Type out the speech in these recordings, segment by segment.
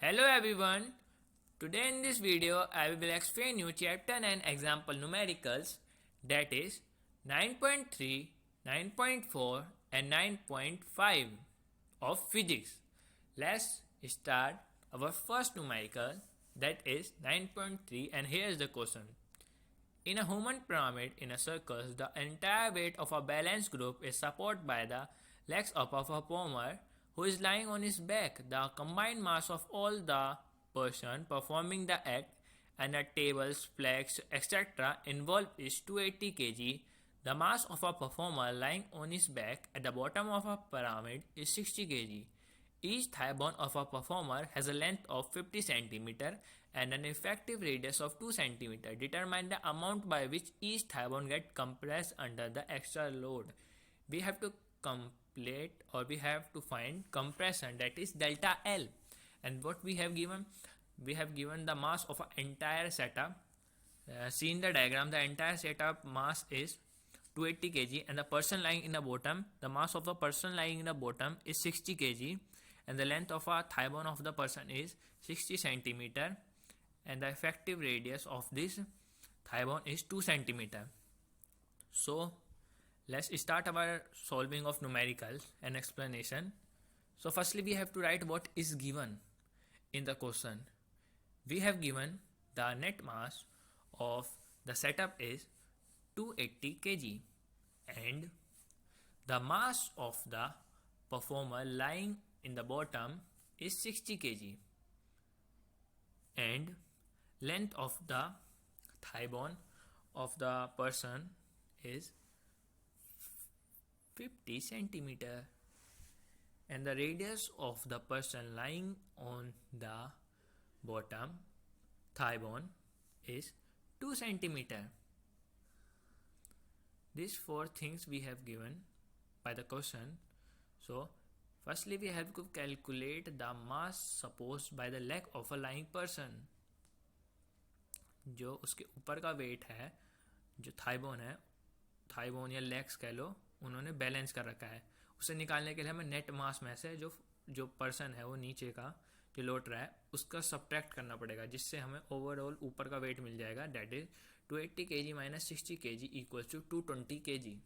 Hello everyone. Today in this video I will explain you chapter 9 example numericals, that is 9.3, 9.4 and 9.5 of physics. Let's start our first numerical, that is 9.3, and here is the question. In a human pyramid in a circle, the entire weight of a balanced group is supported by the legs of a performer who is lying on his back. The combined mass of all the person performing the act and the tables, flags, etc. involved is 280 kg. The mass of a performer lying on his back at the bottom of a pyramid is 60 kg. Each thigh bone of a performer has a length of 50 cm and an effective radius of 2 cm. Determine the amount by which each thigh bone gets compressed under the extra load. We have to we have to find compression, that is delta L. And what we have given? We have given the mass of an entire setup. See in the diagram, the entire setup mass is 280 kg and the person lying in the bottom, the mass of the person lying in the bottom is 60 kg and the length of a thigh bone of the person is 60 cm and the effective radius of this thigh bone is 2 cm. So let's start our solving of numericals and explanation. So firstly we have to write what is given in the question. We have given the net mass of the setup is 280 kg and the mass of the performer lying in the bottom is 60 kg and length of the thigh bone of the person is 50 centimeter and the radius of the person lying on the bottom thigh bone is 2 centimeter. These four things we have given by the question. So firstly we have to calculate the mass supposed by the leg of a lying person. जो उसके ऊपर का wait है, जो thigh bone या legs कह लो, उन्होंने balance कर रखा है, उसे निकालने के लिए हमें नेट मास में से जो पर्सन है वो नीचे का जो लौट रहा है उसका सब्ट्रैक्ट करना पड़ेगा, जिससे हमें ओवरऑल ऊपर का वेट मिल जाएगा, date is 280 kg minus 60 kg equals to 220 kg.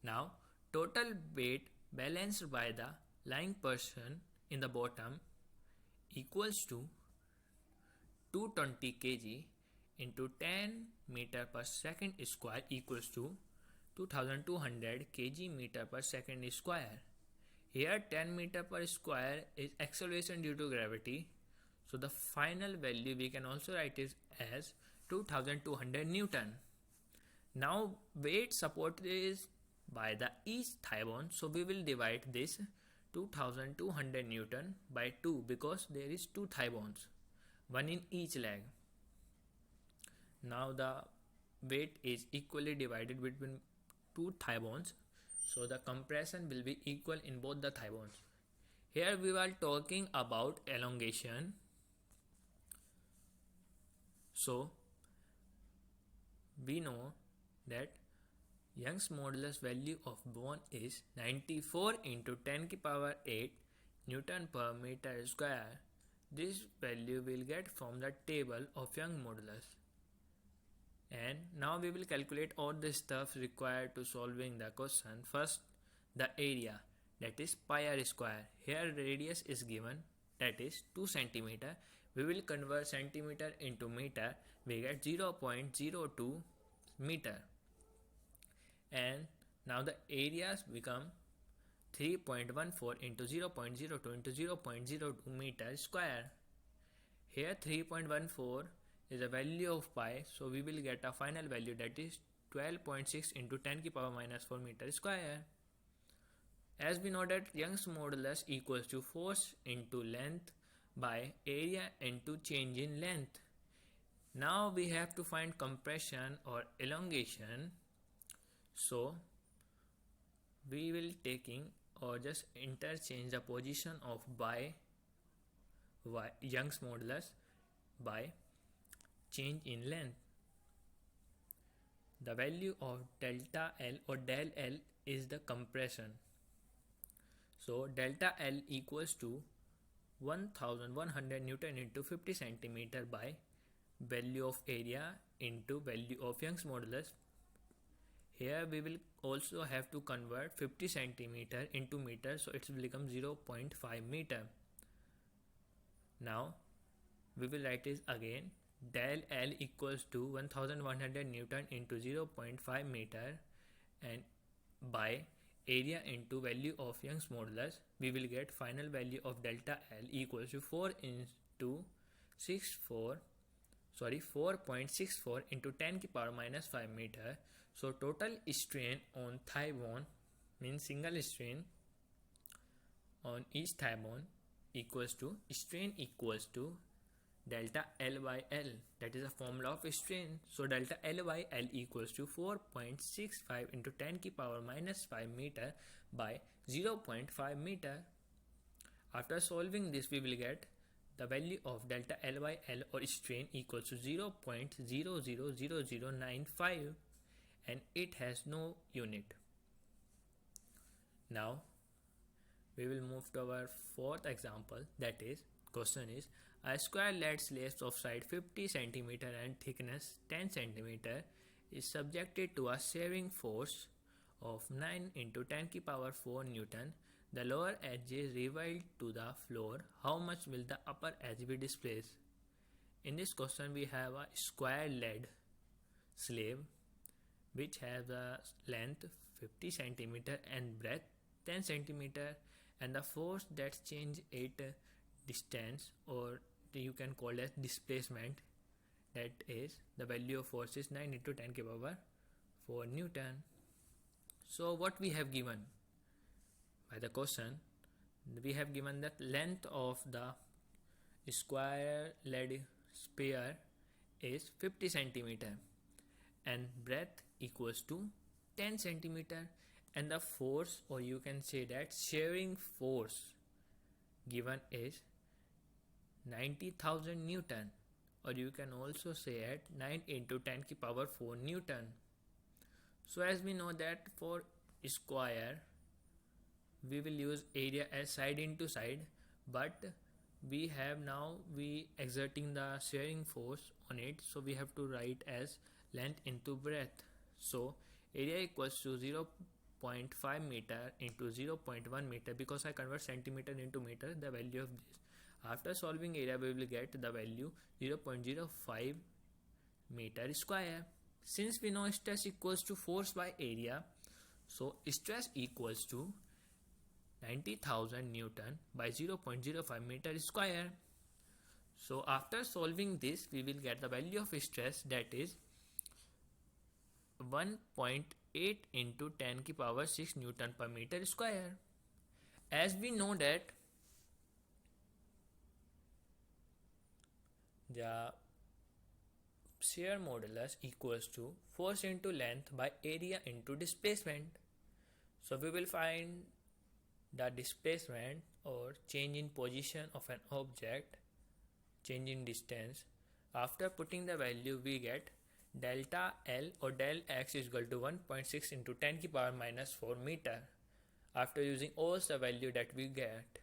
Now total weight balanced by the lying person in the bottom equals to 220 kg into 10 meter per second square equals to 2200 kg meter per second square. Here 10 meter per square is acceleration due to gravity, so the final value we can also write it as 2200 Newton. Now weight support is by the each thigh bone, so we will divide this 2200 Newton by 2 because there is 2 thigh bones, one in each leg. Now the weight is equally divided between 2 thigh bones, so the compression will be equal in both the thigh bones. Here we were talking about elongation. So we know that Young's modulus value of bone is 94 into 10 की power 8 Newton per meter square. This value we'll get from the table of Young modulus. And now we will calculate all the stuff required to solving the question. First, the area, that is pi r square. Here radius is given, that is 2 cm. We will convert centimeter into meter. We get 0.02 meter. And now the areas become 3.14 into 0.02 into 0.02 meter square. Here 3.14 is a value of pi, so we will get a final value, that is 12.6 into 10 की power minus 4 meter square. As we know that Young's modulus equals to force into length by area into change in length. Now we have to find compression or elongation. So we will taking or just interchange the position of by Young's modulus by change in length. The value of delta L or del L is the compression. So delta L equals to 1100 Newton into 50 centimeter by value of area into value of Young's modulus. Here we will also have to convert 50 centimeter into meter, so it will become 0.5 meter. Now we will write this again. Del L equals to 1100 Newton into 0.5 meter and by area into value of Young's modulus, we will get final value of delta L equals to 4.64 into 10 to the power minus 5 meter. So total strain on thigh bone, means single strain on each thigh bone, equals to strain equals to delta L by L. That is a formula of strain. So delta L by L equals to 4.65 into 10 to the power minus 5 meter by 0.5 meter. After solving this, we will get the value of delta L by L or strain equals to 0.000095 and it has no unit. Now we will move to our fourth example, that is, question is, a square lead slab of side 50 cm and thickness 10 cm is subjected to a shearing force of 9 into 10 to the power 4 Newton. The lower edge is revealed to the floor. How much will the upper edge be displaced? In this question we have a square lead slab which has a length 50 cm and breadth 10 cm, and the force that change its distance, or you can call it displacement, that is the value of force is 9 into 10 to the power 4 Newton. So what we have given by the question, we have given that length of the square lead sphere is 50 cm and breadth equals to 10 cm, and the force, or you can say that shearing force given is 90,000 Newton, or you can also say at 9 into 10 to the power 4 Newton. So as we know that for square we will use area as side into side, but we have now exerting the shearing force on it, so we have to write as length into breadth. So area equals to 0.5 meter into 0.1 meter, because I convert centimeter into meter, the value of this. After solving area we will get the value 0.05 meter square. Since we know stress equals to force by area, so stress equals to 90,000 Newton by 0.05 meter square. So after solving this we will get the value of stress, that is 1.8 into 10 to the power 6 Newton per meter square. As we know that the shear modulus equals to force into length by area into displacement. So we will find the displacement, or change in position of an object, change in distance. After putting the value we get delta L or del X is equal to 1.6 into 10 to the power minus 4 meter, after using all the value that we get.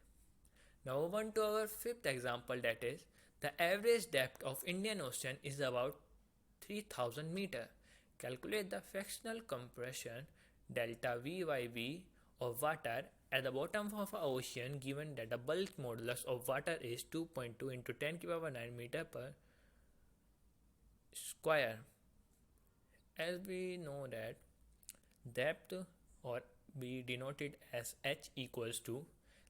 Now move on to our fifth example, that is, the average depth of Indian Ocean is about 3000 meter. Calculate the fractional compression delta V by V of water at the bottom of an ocean, given that the bulk modulus of water is 2.2 into 10 to the power 9 meter per square. As we know that depth, or we denote it as H, equals to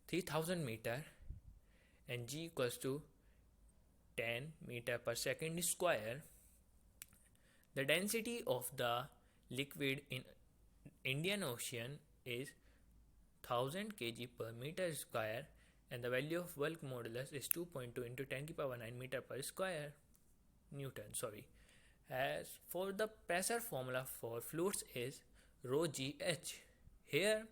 3000 meter and G equals to 10 meter per second square. The density of the liquid in Indian Ocean is 1000 kg per meter square, and the value of bulk modulus is 2.2 into 10 to the power 9 meter per square Newton. As for the pressure formula for fluids is rho GH. Here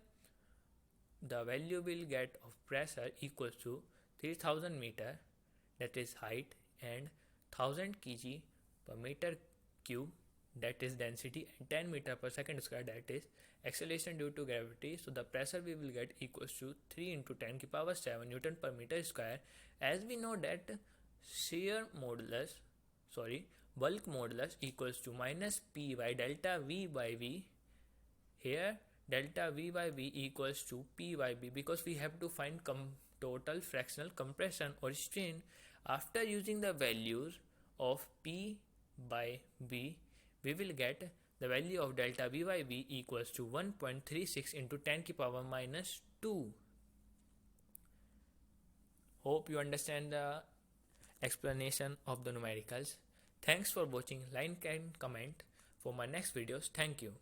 the value we'll get of pressure equals to 3000 meter, that is height, and 1000 kg per meter cube, that is density, and 10 meter per second square, that is acceleration due to gravity. So the pressure we will get equals to 3 into 10 to the power 7 Newton per meter square, As we know that bulk modulus equals to minus P by delta V by V. Here delta V by V equals to P by B, because we have to find total fractional compression or strain. After using the values of P by B, we will get the value of delta V by V equals to 1.36 into 10 to the power minus 2. Hope you understand the explanation of the numericals. Thanks for watching. Like and comment for my next videos. Thank you.